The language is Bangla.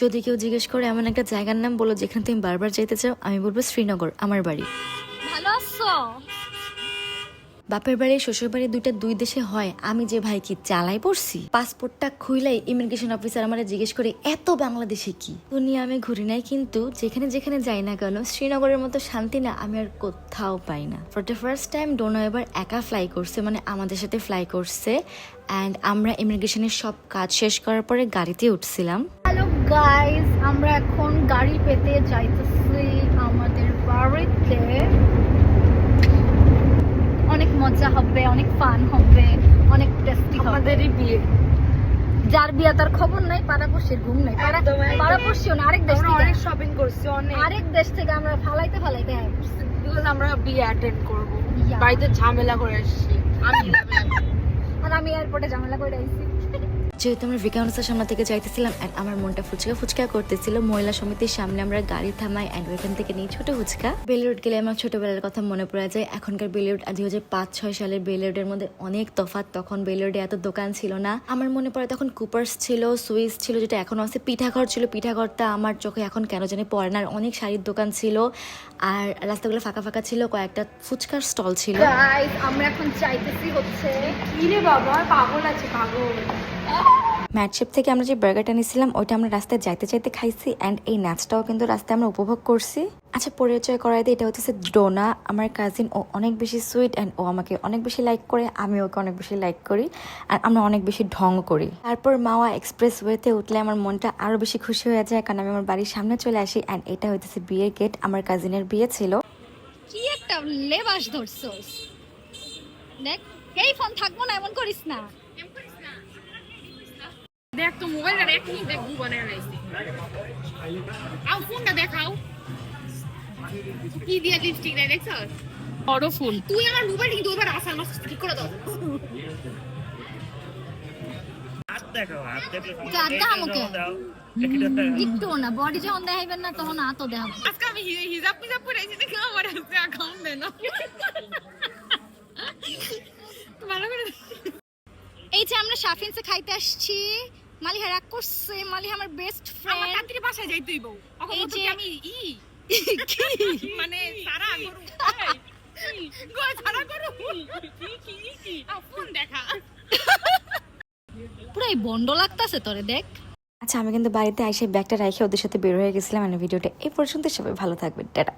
যদি কেউ জিজ্ঞেস করে এমন একটা জায়গার নাম বলো যেখানে তুমি বারবার যেতে চাও, আমি বলবো শ্রীনগর, আমার বাড়ি। ভালো আছো? বাপের বাড়ি শ্বশুর বাড়ি দুই দেশে হয়, আমি যে ভাই কি চালাই পড়ছি। পাসপোর্টটা খুইলাই ইমিগ্রেশন অফিসার আমার জিজ্ঞেস করে এত বাংলাদেশে কি। দুনিয়া আমি ঘুরি নাই, কিন্তু যেখানে যেখানে যাই না কেন শ্রীনগরের মতো শান্তি না আমি আর কোথাও পাই না। For the first time Dona এবার একা ফ্লাই করছে, মানে আমাদের সাথে ফ্লাই করছে। অ্যান্ড আমরা ইমিগ্রেশনের সব কাজ শেষ করার পরে গাড়িতে উঠছিলাম। হ্যালো গাইস, আমরা এখন গাড়ি পেতে যাইতেছি আমাদের বাড়িতে। অনেক মজা হবে, অনেক ফান হবে, অনেক টেস্টি হবে। আমাদেরই বিয়ে, যার বিয়ে তার খবর নাই, পাড়াপড়শির ঘুম নাই। পাড়াপড়শিও না, আরেক দেশ আমরা থেকে, অনেক শপিং করছি, আরেক দেশ থেকে আমরা ফালাইতে ফালাইতে আসছি। বিকজ আমরা বিয়ে অ্যাটেন্ড করব। Yeah. বাড়িতে ঝামেলা করে আসছি আমি। আর আমি এয়ারপোর্টে ঝামেলা করে আইছি। যেহেতু আমরা ভিকাউন্সের সামনে থেকে যাইতেছিলাম অ্যান্ড আমার মনটা ফুচকা ফুচকা করতেছিল, মহিলা সমিতির সামনে আমরা গাড়ি থামাই অ্যান্ড ওইখান থেকে নিই ছোট ফুচকা। বেলিউড গেলে আমার ছোটবেলার কথা মনে পড়ে যায়। এখনকার বেলিউড 2005-06 সালের বেলিউডের মধ্যে অনেক তফাৎ। তখন বেলিউডে এত দোকান ছিল না। আমার মনে পড়ে তখন কুপার্স ছিল, সুইস ছিল, যেটা এখনো আছে, পিঠাঘর ছিল। পিঠাঘরটা আমার চোখে এখন কেন জানি পড়ে না। আর অনেক শাড়ির দোকান ছিল আর রাস্তাগুলো ফাঁকা ফাঁকা ছিল, কয়েকটা ফুচকার স্টল ছিল। গাইস, আমরা এখন চাইতেছি হচ্ছে কি রে বাবা, পাগল আছে পাগল। ম্যাটশেপ থেকে আমরা যে বার্গারটা নিয়েছিলাম ওইটা আমরা রাস্তায় যাইতে চাইতে খাইছি অ্যান্ড এই নাচটাও কিন্তু রাস্তায় আমরা উপভোগ করছি। আচ্ছা, পরিচয় করাই দিই, এটা হচ্ছে ডোনা, আমার কাজিন। ও অনেক বেশি সুইট অ্যান্ড ও আমাকে অনেক বেশি লাইক করে, আমি ওকে অনেক বেশি লাইক করি আর আমরা অনেক বেশি ঢং করি। তারপর মাওয়া এক্সপ্রেস ওয়েতে উঠলে আমার মনটা আরো বেশি খুশি হয়ে যায়, কারণ আমি আমার বাড়ির সামনে চলে আসি অ্যান্ড এটা হচ্ছে বিয়ের গেট। আমার কাজিনের বিয়ে ছিল। কি একটা লেবাস ধরছস, দেখ। এই ফোন থাকবো না, এমন করিস না। দেখ তো মোবাইলটা দেখ, নি দেখ বানায় লাইছি। আও ফোনটা দেখাও, কি দিয়া লিপস্টিক দেয় দেখছস? বড় ফুল। তুই আমার মোবাইল কিন্তু ওইবার আসার মাস ঠিক করে দাও। গাদা আমাকে একটু না, বডি যখন দেখাইবেন না তখন আতো দেখাবো। আজকে আমি হিজাব পিজাব পরে আইছি, দেখো আমার হাতে অ্যাকাউন্ট দেন না। ভালো করে। এই যে আমরা শাফিনসে খাইতে আসছি। মালিহা রাগ করছে, মালিহা আমার বেস্ট আমার ফ্রেন্ড। কান্ত্রি বাসায় যাইতেই বউ। এই এই যে যে আমি মানে সারা গো সারা করু কি ফোন দেখা। পুরো এই বন্ড লাগতাছে তোরে, দেখ। আচ্ছা, আমি কিন্তু বাড়িতে এসে ব্যাগটা রেখে ওদের সাথে বের হয়ে গেছিলাম। মানে ভিডিওটা এই পর্যন্ত, সবাই ভালো থাকবেন, টাটা।